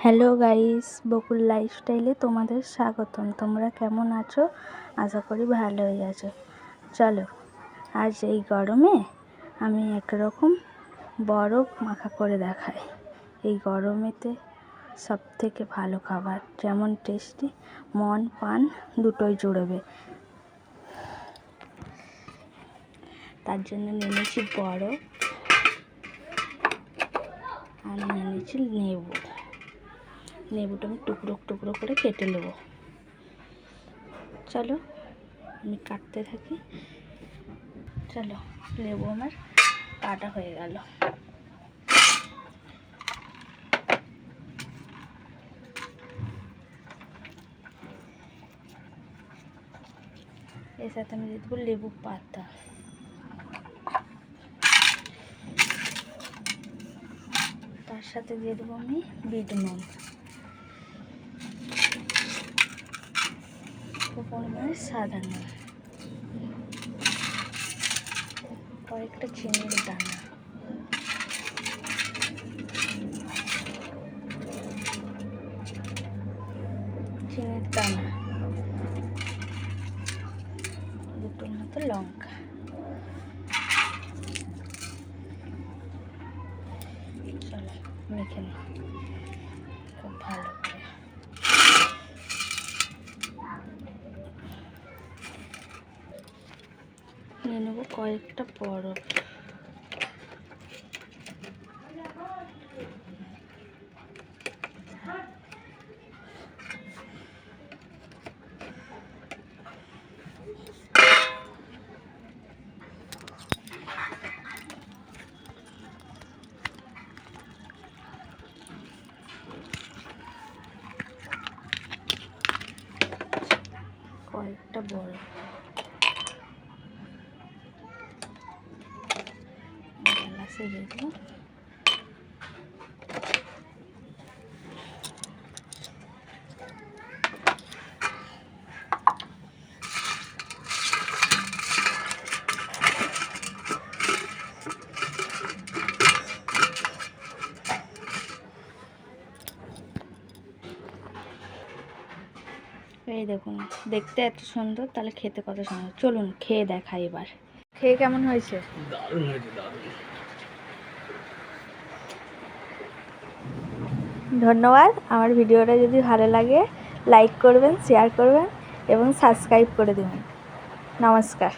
Hello guys, বকুল লাইফস্টাইলে তোমাদের স্বাগতম। তোমরা কেমন আছো? আশা করি ভালোই আছো। চলো আজ এই গরমে আমি একরকম বরফ মাখা করে দেখাই। এই গরমেতে সব থেকে ভালো খাবার, যেমন টেস্টি, মন প্রাণ দুটোই জুড়বে। তার জন্য নিয়েছি বরফ আর নিয়েছি লেবুটা আমি টুকরো টুকরো করে কেটে নেব। চলো আমি কাটতে থাকি। চলো, লেবু আমার কাটা হয়ে গেল। এর সাথে আমি দিয়ে দেবো লেবু পাতা, তার সাথে দিয়ে দেবো আমি বিট নুন, পরিমাণে সাদা নুন, কয়েকটা চিনির দানা, দুটোর মতো লঙ্কা। চলো মেখে নিই খুব ভালো করে। নিয়ে নেবো কয়েকটা বরফ। কয়েকটা বরফ গ্লাসে দিয়ে দেবো। এই দেখুন, দেখতে এত সুন্দর, তাহলে খেতে কত সুন্দর। চলুন খেয়ে দেখাই এবার। খেয়ে কেমন হয়েছে? দারুণ হয়েছে, দারুণ। ধন্যবাদ। আমার ভিডিওটা যদি ভালো লাগে লাইক করবেন, শেয়ার করবেন এবং সাবস্ক্রাইব করে দেবেন। নমস্কার।